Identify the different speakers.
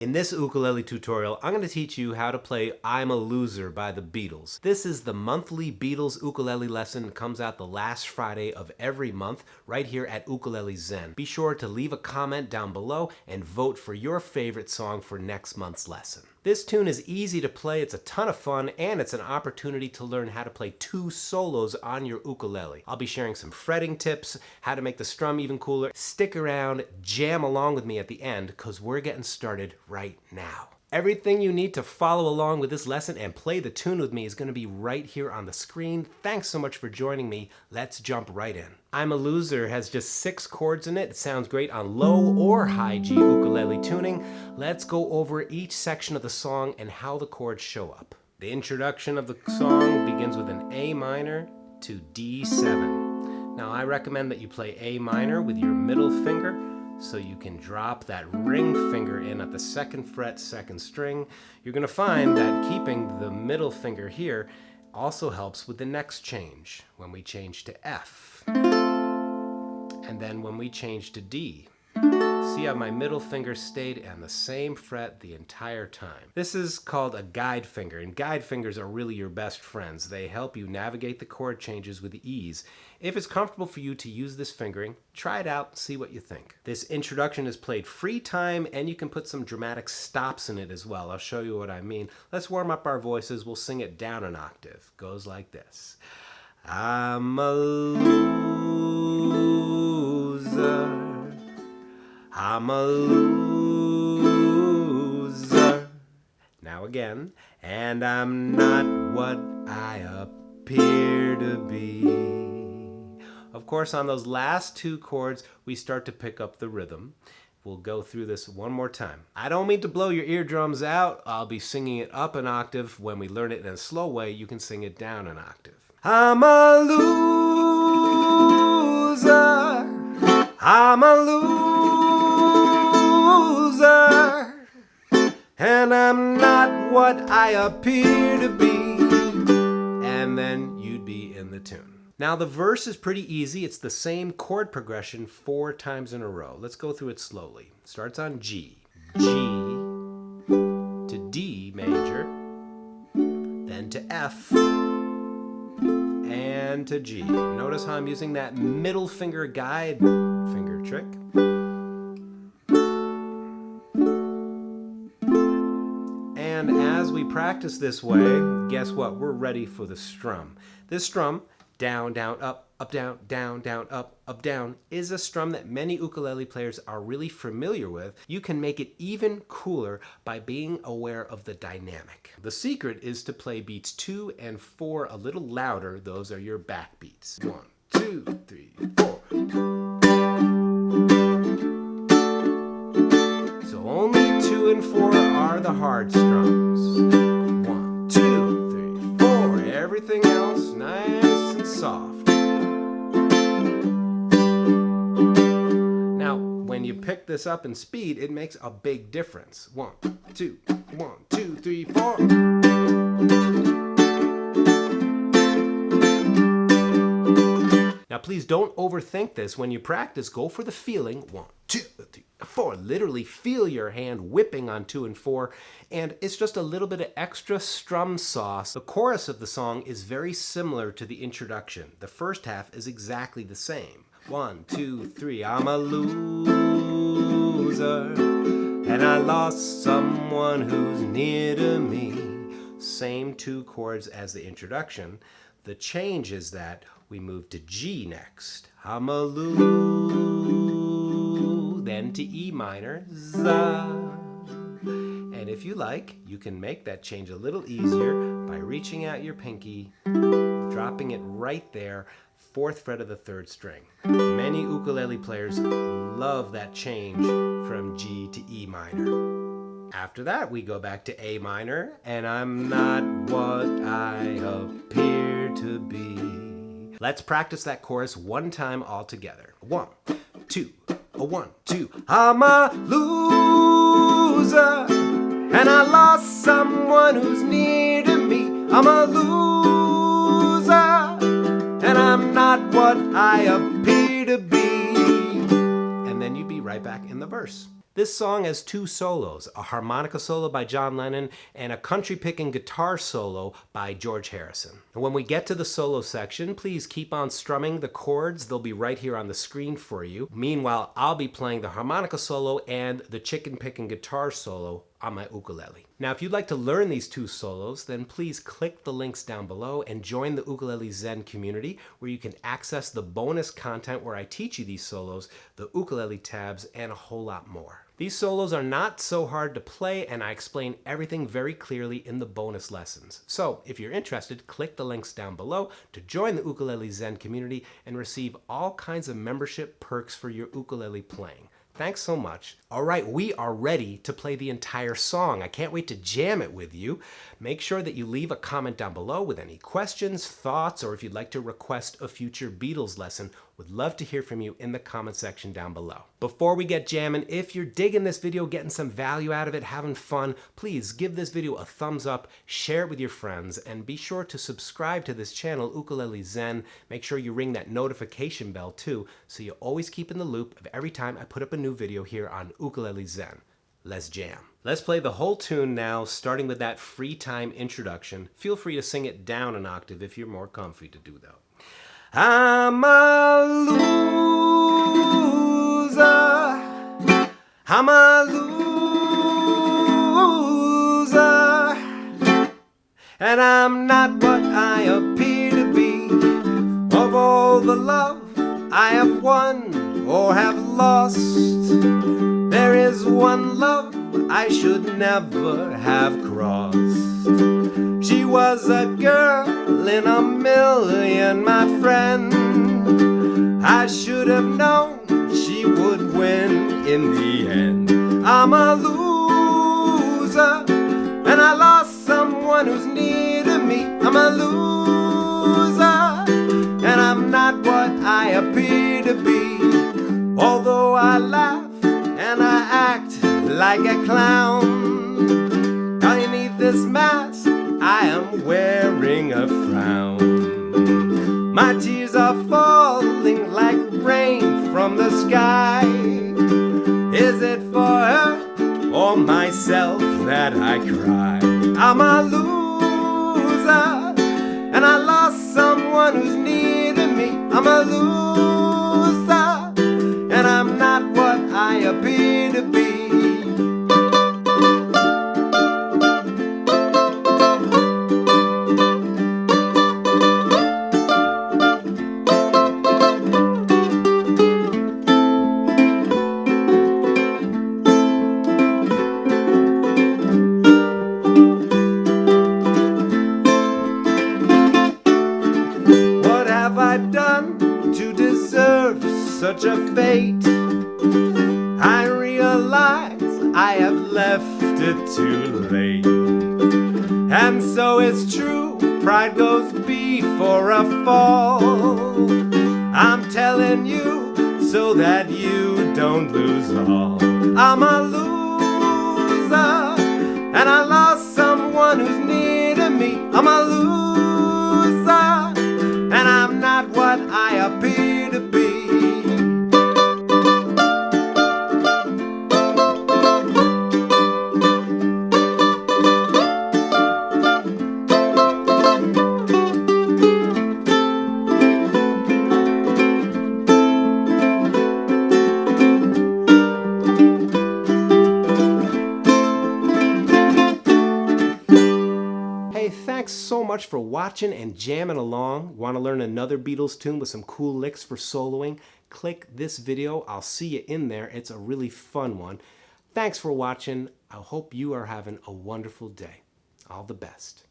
Speaker 1: In this ukulele tutorial, I'm going to teach you how to play I'm a Loser by the Beatles. This is the monthly Beatles ukulele lesson. It comes out the last Friday of every month right here at Ukulele Zen. Be sure to leave a comment down below and vote for your favorite song for next month's lesson. This tune is easy to play, it's a ton of fun, and it's an opportunity to learn how to play 2 solos on your ukulele. I'll be sharing some fretting tips, how to make the strum even cooler. Stick around, jam along with me at the end, because we're getting started right now. Everything you need to follow along with this lesson and play the tune with me is going to be right here on the screen. Thanks so much for joining me. Let's jump right in. I'm a Loser has just 6 chords in it. It sounds great on low or high G ukulele tuning. Let's go over each section of the song and how the chords show up. The introduction of the song begins with an A minor to D7. Now I recommend that you play A minor with your middle finger, so you can drop that ring finger in at the 2nd fret, 2nd string. You're going to find that keeping the middle finger here also helps with the next change, when we change to F. And then when we change to D. See how my middle finger stayed on the same fret the entire time. This is called a guide finger, and guide fingers are really your best friends. They help you navigate the chord changes with ease. If it's comfortable for you to use this fingering, try it out and see what you think. This introduction is played free time, and you can put some dramatic stops in it as well. I'll show you what I mean. Let's warm up our voices. We'll sing it down an octave. Goes like this. I'm a loser. I'm a loser. Now again. And I'm not what I appear to be. Of course, on those last 2 chords, we start to pick up the rhythm. We'll go through this one more time. I don't mean to blow your eardrums out. I'll be singing it up an octave. When we learn it in a slow way, you can sing it down an octave. I'm a loser. I'm a loser, and I'm not what I appear to be. And then you'd be in the tune. Now the verse is pretty easy. It's the same chord progression 4 times in a row. Let's go through it slowly. Starts on G, G to D major, then to F, and to G. Notice how I'm using that middle finger guide finger trick. And as we practice this way, guess what? We're ready for the strum. This strum, down, down, up, down, up, down, is a strum that many ukulele players are really familiar with. You can make it even cooler by being aware of the dynamic. The secret is to play beats 2 and 4 a little louder. Those are your backbeats. 1, 2, 3, 4. So only 2 and 4 are the hard strums. 1, 2, 3, 4. Everything else nice and soft. Now, when you pick this up in speed, it makes a big difference. 1, 2, 1, 2, 3, 4. Now, please don't overthink this. When you practice, go for the feeling. 1, 2, 3, 4. Literally feel your hand whipping on 2 and 4. And it's just a little bit of extra strum sauce. The chorus of the song is very similar to the introduction. The first half is exactly the same. 1, 2, 3. I'm a loser, and I lost someone who's near to me. Same 2 chords as the introduction. The change is that we move to G next. I'm a loo, then to E minor, za. And if you like, you can make that change a little easier by reaching out your pinky, dropping it right there, 4th fret of the 3rd string. Many ukulele players love that change from G to E minor. After that, we go back to A minor, and I'm not what I appear to be. Let's practice that chorus one time all together. 1, 2, 1, 2. I'm a loser, and I lost someone who's near to me. I'm a loser, and I'm not what I appear to be. And then you'd be right back in the verse. This song has two solos, a harmonica solo by John Lennon and a country picking guitar solo by George Harrison. And when we get to the solo section, please keep on strumming the chords. They'll be right here on the screen for you. Meanwhile, I'll be playing the harmonica solo and the chicken picking guitar solo on my ukulele. Now, if you'd like to learn these two solos, then please click the links down below and join the Ukulele Zen community, where you can access the bonus content where I teach you these solos, the ukulele tabs, and a whole lot more. These solos are not so hard to play, and I explain everything very clearly in the bonus lessons. So if you're interested, click the links down below to join the Ukulele Zen community and receive all kinds of membership perks for your ukulele playing. Thanks so much. All right, we are ready to play the entire song. I can't wait to jam it with you. Make sure that you leave a comment down below with any questions, thoughts, or if you'd like to request a future Beatles lesson. Would love to hear from you in the comment section down below. Before we get jamming, if you're digging this video, getting some value out of it, having fun, please give this video a thumbs up, share it with your friends, and be sure to subscribe to this channel, Ukulele Zen. Make sure you ring that notification bell too, so you always keep in the loop of every time I put up a new video here on Ukulele Zen. Let's jam. Let's play the whole tune now, starting with that free time introduction. Feel free to sing it down an octave if you're more comfy to do though. I'm a loser, I'm a loser, and I'm not what I appear to be. Of all the love I have won or have lost, there is one love I should never have crossed. She was a girl in a million, my friend. I should have known she would win in the end. I'm a loser, and I lost someone who's near to me. I'm a loser, and I'm not what I appear to be. Although I laugh and I act like a clown, underneath this mask I am wearing a frown. My tears are falling like rain from the sky. Is it for her or myself that I cry? I'm a loser, and I lost someone who's near to me. I'm a loser, and I'm not what I appear to be. Such a fate, I realize I have left it too late. And so it's true, pride goes before a fall. I'm telling you so that you don't lose all. I'm a loser, and I lost someone who's near to me. I'm a loser, and I'm not what I appear to be. Thanks so much for watching and jamming along. Want to learn another Beatles tune with some cool licks for soloing? Click this video. I'll see you in there. It's a really fun one. Thanks for watching. I hope you are having a wonderful day. All the best.